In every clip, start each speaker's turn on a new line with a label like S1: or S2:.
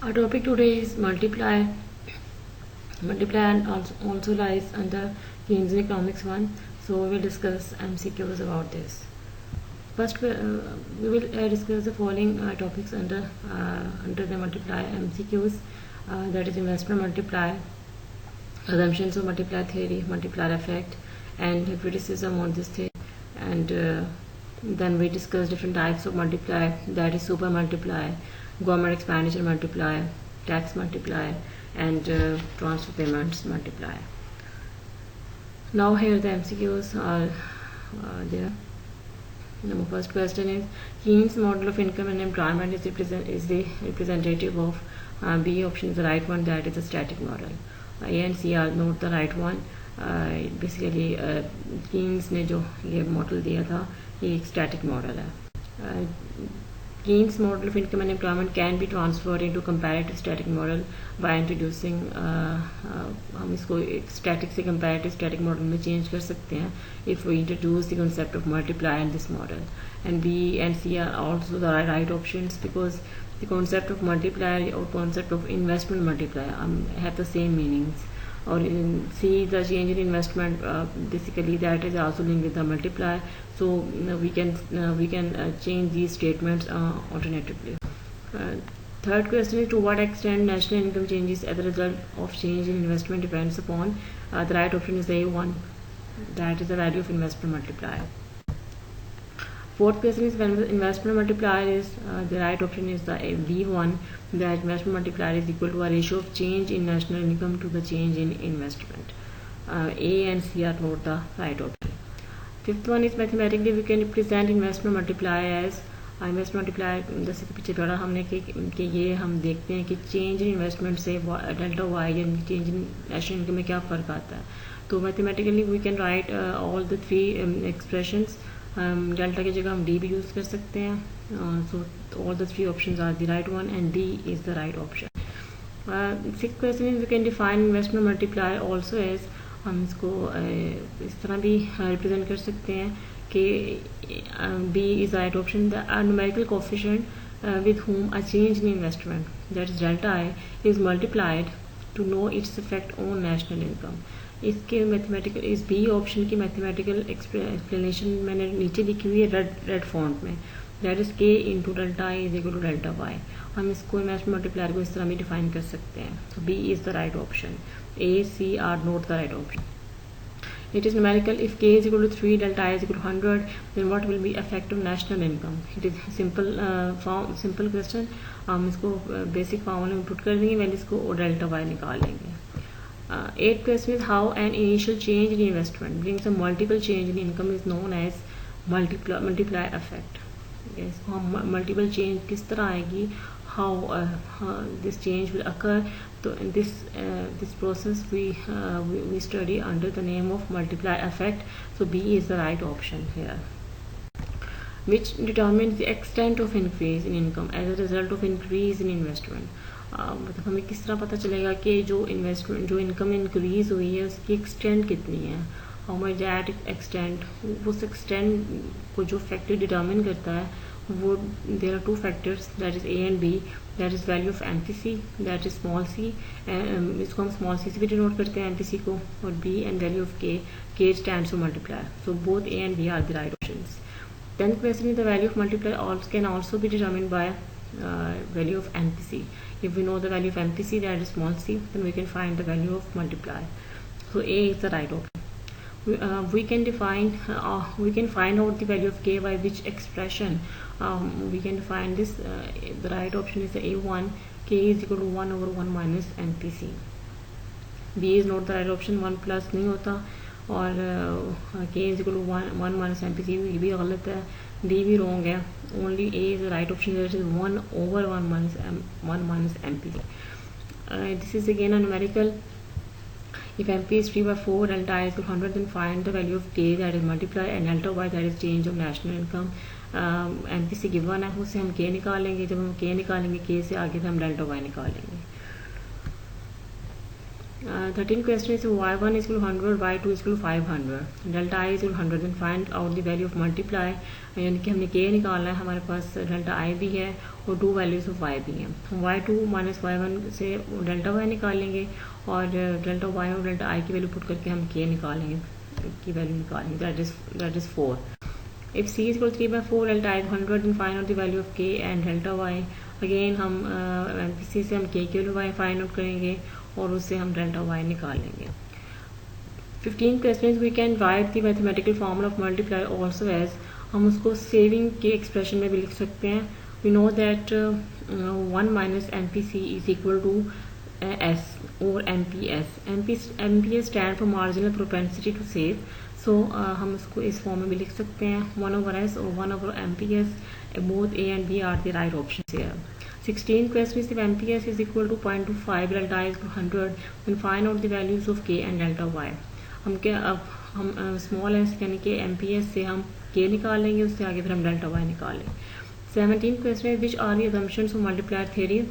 S1: Our topic today is multiply. Multiply and also lies under Keynesian Economics 1. So we will discuss MCQs about this. First, we will discuss the following topics under the multiply MCQs. That is investment multiply, assumptions of multiply theory, multiplier effect, and criticism on this theory. And then we discuss different types of multiply. That is super multiply, government expenditure multiply, tax multiply, and transfer payments multiply. Now here the MCQs are there. Number first question is Keynes model of income and employment is the representative of B option is the right one, that is a static model. A and C are not the right one. Basically Keynes ने जो ये model दिया था ये एक static model है. Keynes model of income and employment can be transferred into comparative static model by introducing हम इसको एक static से comparative static model में change कर सकते हैं if we introduce the concept of multiply in this model. And B and C are also the right options because the concept of multiplier or concept of investment multiplier have the same meanings. Or in C, the change in investment basically that is also linked with the multiplier. So we can change these statements alternatively. Third question is to what extent national income changes as a result of change in investment depends upon the right option is A1, that is the value of investment multiplier. Fourth question is when investment multiplier is the right option is the B1, that investment multiplier is equal to a ratio of change in national income to the change in investment. A and C are not the right option. Fifth one is mathematically we can represent investment multiplier as investment multiplier. जैसे कि पीछे पढ़ा हमने कि ये हम देखते हैं कि चेंज इन इन्वेस्टमेंट से डेल्टा वाई यानी चेंज इन नेशनल इनकम में क्या फ़र्क आता है. तो mathematically we can write all the three expressions. Delta की जगह हम डी भी यूज़ कर सकते हैं. So all the three options are the right one and D is the right option. Sixth question is we can define investment multiplier also as. हम इसको इस तरह भी रिप्रेजेंट कर सकते हैं कि B is right option. The numerical coefficient with whom a change in investment that is delta I is multiplied to know its effect on national income. इसके मैथमेटिकल इस बी ऑप्शन की मैथमेटिकल एक्सप्लेनेशन मैंने नीचे लिखी हुई है red font में. That is K into delta I is equal to delta Y. हम इसको इन्वेस्टमेंट मल्टीप्लायर को इस तरह भी डिफाइन कर सकते हैं. तो B is the right option. A C are not the right option. It is numerical. If k is equal to 3, delta I is equal to 100, then what will be effect of national income? It is simple question. हम इसको basic formula में put कर देंगे, values को और delta Y निकाल लेंगे. Eighth question is how an initial change in investment brings a multiple change in income is known as multiply effect. इसको हम multiple change किस तरह आएगी, how this change will occur. So in this process we study under the name of multiply effect. So B is the right option here. Which determines the extent of increase in income as a result of increase in investment. मतलब हमें किस तरह पता चलेगा कि जो investment जो income increase हुई है उसकी एक्सटेंट कितनी है. How much that extent. उस एक्सटेंट को जो फैक्टर डिटर्मिन करता है वो there are two factors that is A and B. That is value of MPC that is small C. इसको हम स्मॉल सी से भी डिनोट करते हैं एमपीसी को. और B and value of K stands for multiplier. So both A and B are the right options. Tenth question is the value of multiplier can also be determined by value of MPC. If we know the value of MPC, that is small c, then we can find the value of multiplier. So A is the right option. We can find out the value of k by which expression. We can find this. The right option is the A1. K is equal to 1 over 1 minus MPC. B is not the right option. 1 plus नहीं होता. और k is equal to 1 minus MPC ये भी गलत है. D भी wrong है. Only A is the right option, that is 1 over 1 minus MPC. This is again a numerical. If MP is 3 by 4, delta I is equal to 100, then find the value of k, that is multiply, and delta y, that is change of national income. MPC given है, उससे हम k निकालेंगे. जब हम k निकालेंगे k से आगे से हम डेल्टा y निकालेंगे. 13 question is y1 is equal to 100, y2 is equal to 500, delta I is equal to 100, then find out the value of multiply, यानी कि हमने k निकालना है, हमारे पास डेल्टा I भी है और 2 वैल्यूज ऑफ y भी हैं. y2 माइनस y1 से डेल्टा y निकालेंगे और डेल्टा y और डेल्टा I की वैल्यू पुट करके हम k निकालेंगे, की वैल्यू निकालेंगे, that is 4. If c is equal to 3/4, delta I 100, then find out the value of k and delta y. Again हम MPC से हम k की वैल्यू फाइंड आउट करेंगे और उससे हम डेल्टा y निकालेंगे. 15 question we can write the mathematical formula of multiply also as, हम उसको सेविंग के एक्सप्रेशन में भी लिख सकते हैं. We know that 1 minus MPC is equal to S और MPS. MPS stand for marginal propensity to save. So हम इसको इस फॉर्म में भी लिख सकते हैं 1/S और 1/MPS. Both A and B are the right options here. 16 question is if MPS is equal to 0.25, delta I is equal to 100, then find out the values of K and delta Y. हम small s यानी कि MPS से हम K निकालेंगे, उससे आगे फिर हम डेल्टा Y निकालेंगे. 17 question is which are the assumptions of multiplier theory.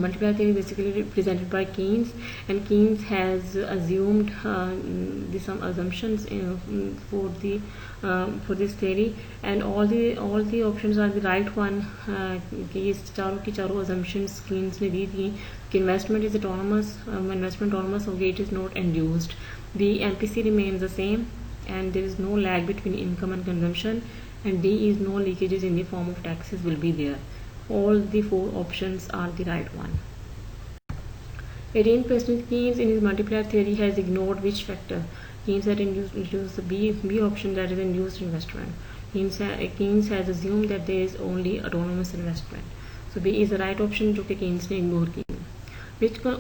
S1: Multiplier theory basically represented by Keynes, and Keynes has assumed some assumptions for this theory, and all the options are the right one. कि ये चारों की चारों assumptions Keynes ने दी थी कि investment is autonomous, investment autonomous हो गई, it is not induced. The MPC remains the same, and there is no lag between income and consumption, and D is no leakages in the form of taxes will be there. All the 4 options are the right one. 18 question, Keynes in his multiplier theory has ignored which factor. Keynes had introduced the B option, that is induced investment. Keynes has assumed that there is only autonomous investment. So B is the right option जो कि Keynes ने ignore की.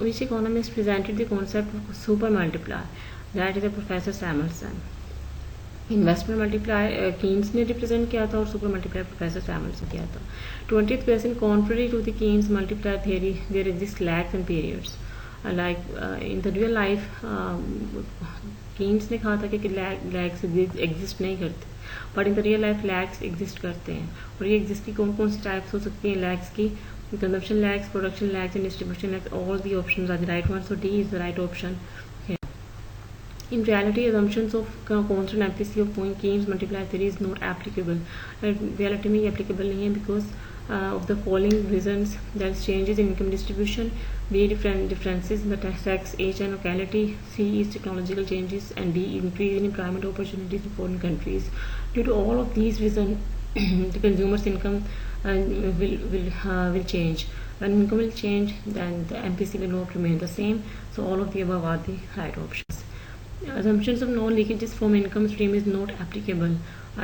S1: Which economist presented the concept of super multiplier? That is a Professor Samuelson. Investment multiply Keynes ने represent किया था और super multiply professor Samuelson किया था. 20th question, contrary to the Keynes multiply theory there exist lags and periods. Like in the real life Keynes ने कहा था कि लैग्स एग्जिस्ट नहीं करते, but in the real life lags exist करते हैं. और ये एग्जिस्ट की कौन कौन सी टाइप्स हो सकती हैं लैग्स की? Consumption lags, production lags and distribution lags. All the options are the right one, so D is the right option. In reality, assumptions of constant MPC of Keynes multiplier theory is not applicable. Reality में applicable नहीं है because of the following reasons. There is changes in income distribution, B differences in the sex, age and locality, C is technological changes, and D increase in employment opportunities in foreign countries. Due to all of these reasons, the consumer's income will change. When income will change, then the MPC will not remain the same. So all of the above are the right options. Assumptions of no leakages from income stream is not applicable.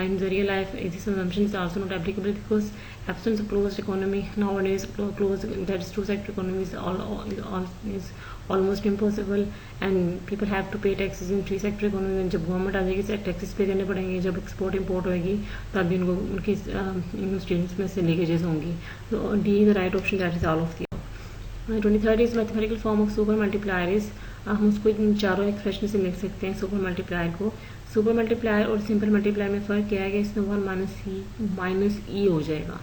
S1: In the real life, this assumption is also not applicable because absence of closed economy nowadays, closed, that is two sector economy is almost impossible, and people have to pay taxes in three sector economy. जब government आ जाएगी taxes पे करने पड़ेंगे, जब export import होएगी तब भी उनको उनकी इनकम स्ट्रीम्स में से लीकेजेस होंगी. तो D is the right option, that is all of the. 23rd is mathematical form of super multiplier is, हम उसको इन चारों एक्सप्रेशन से लिख सकते हैं सुपर मल्टीप्लायर को. सुपर मल्टीप्लायर और सिंपल मल्टीप्लायर में फ़र्क क्या है कि इसमें 1 माइनस ई हो जाएगा.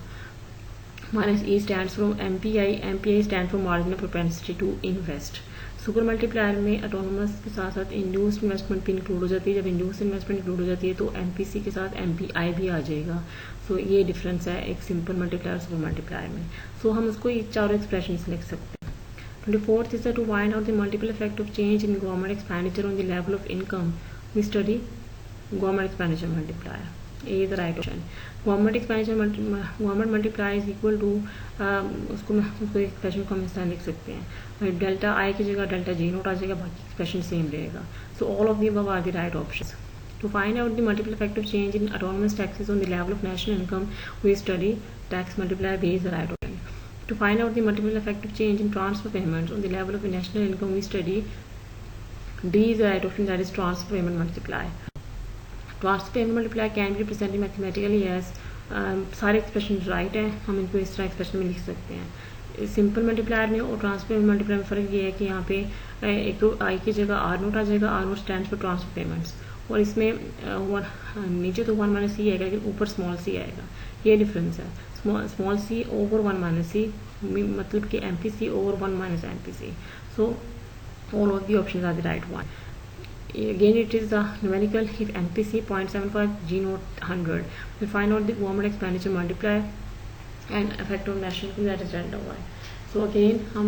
S1: Minus E stand for MPI stand for marginal propensity to invest. Super multiplier में ऑटोनोमस के साथ साथ इंड्यूस्ड इन्वेस्टमेंट भी इंक्लूड हो जाती है. जब इंड्यूस्ड इन्वेस्टमेंट इंक्लूड हो जाती है तो एमपीसी के साथ एमपीआई भी आ जाएगा. सो ये डिफरेंस है एक सिंपल मल्टीप्लायर और सुपर मल्टीप्लायर में. सो हम उसको ये चारों एक्सप्रेशन से लिख सकते हैं. 24th is that to find out the multiple effect of change in government expenditure on the level of income, we study government expenditure multiplier. A is the right option. Government multiplier is equal to उसको expression को हम इस तरह लिख सकते हैं. Delta आई की जगह डेल्टा जी नोट आ जाएगा, बाकी एक्सप्रेशन सेम रहेगा. So all of the above are the right options. To find out the multiple effect of change in autonomous taxes on the level of national income, we study tax multiplier. B is the right option. To find out the multiple effect of change in transfer payments on the level of national income, we study D is the right option, that is transfer payment multiplier. Transfer payment multiplier can be represented mathematically as सारे expression right है, हम इनको इस तरह expression में लिख सकते हैं. सिंपल मल्टीप्लायर में और ट्रांसफर पेमेंट मल्टीप्लायर में फ़र्क ये है कि यहाँ पे एक तो आई की जगह आर नोट आ जाएगा. R not stand for transfer payments, और इसमें नीचे तो 1 माइनस सी आएगा लेकिन ऊपर स्मॉल सी आएगा. ये डिफरेंस है. स्मॉल सी ओवर 1 माइनस सी मतलब कि MPC over 1 minus MPC. So all of the options are the right one. Again, it is the numerical. If MPC 0.75, G note 100, we find out the government expenditure multiplier and effect of national income, that is delta y. So again हम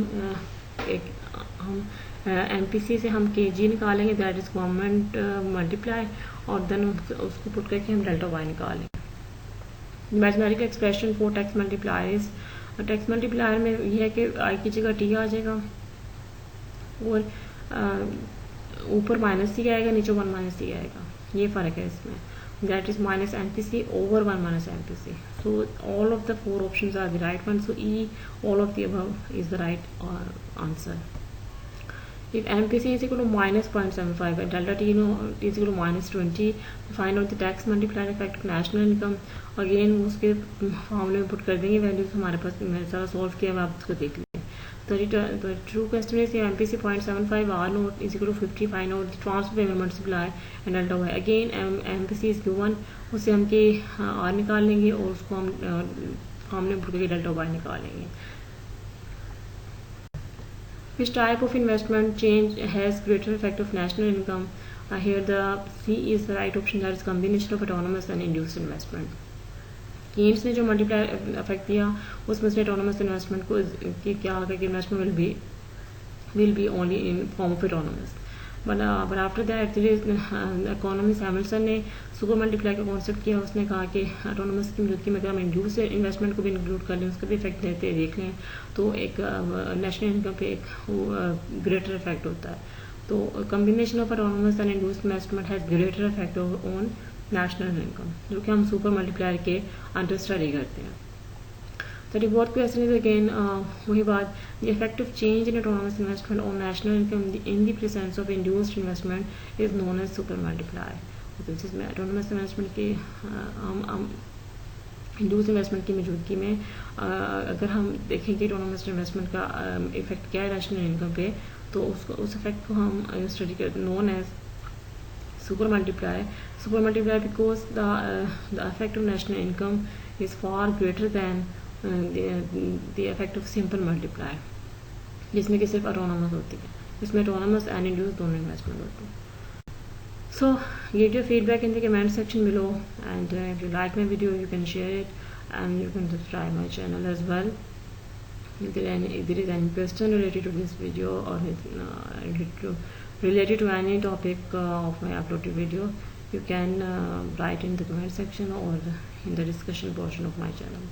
S1: MPC से हम KG निकालेंगे, that is government multiply, और then उसको put करके हम delta Y निकालेंगे. Mathematical expression for tax multipliers. Tax multiplier में यह है कि आई की जगह टी आ जाएगा और ऊपर माइनस सी आएगा, नीचे 1 माइनस सी आएगा. ये फ़र्क है इसमें. That is minus MPC over 1 minus MPC. So all of the 4 options are the right one. So E, all of the above is the right answer. If MPC is equal to minus 0.75 and delta T is equal to minus 20, find out the tax multiplier effect of national income. Again उसके फॉर्मूले में put कर देंगे values. हमारे पास मैंने सारा solve किया, आप उसको देख लीजिए. The true question is MPC 0.75, R note is equal to 50. Find out the transfer payment multiplier and delta y. Again MPC is given, उससे हम के R निकाल लेंगे और उसको हम फॉर्मूले में पुट करके डेल्टा y निकालेंगे. Which type of investment change has greater effect of national income? Here the C is the right option, that is combination of autonomous and induced investment. Keynes ने जो मल्टीप्लाई इफेक्ट दिया उसमें से autonomous investment को क्या होगा कि investment will be only in form of autonomous. But after that economy Samuelson ने सुपर मल्टीप्लाई का कॉन्सेप्ट किया. उसने कहा कि ऑटोनमस की मदद की में अगर हम इंड्यूस इन्वेस्टमेंट को भी इंक्लूड कर लें, उसका भी इफेक्ट देख लें, तो एक नेशनल इनकम पे एक ग्रेटर इफेक्ट होता है. तो combination of autonomous and induce investment has greater effect on national income, जो कि हम सुपर मल्टीप्लायर के अंडर स्टडी करते हैं. 34th क्वेश्चन इज अगेन वही बात. The effect of change in autonomous investment on national income in the presence of induced investment is known as super multiplier. जिसमें autonomous investment के हम induce investment की मौजूदगी में अगर हम देखें कि ऑटोनमस इन्वेस्टमेंट का इफेक्ट क्या है नेशनल इनकम पे, तो उस इफेक्ट को हम स्टडी करते known as super multiplier because the effect of national income is far greater than the effect of simple multiplier, जिसमें कि सिर्फ autonomous होती है. इसमें autonomous and induced दोनों इन्वेस्टमेंट होती है. So give your feedback in the comment section below, and if you like my video you can share it and you can subscribe my channel as well. If there is any question related to this video or related to any topic of my uploaded video, you can write in the comment section or in the discussion portion of my channel.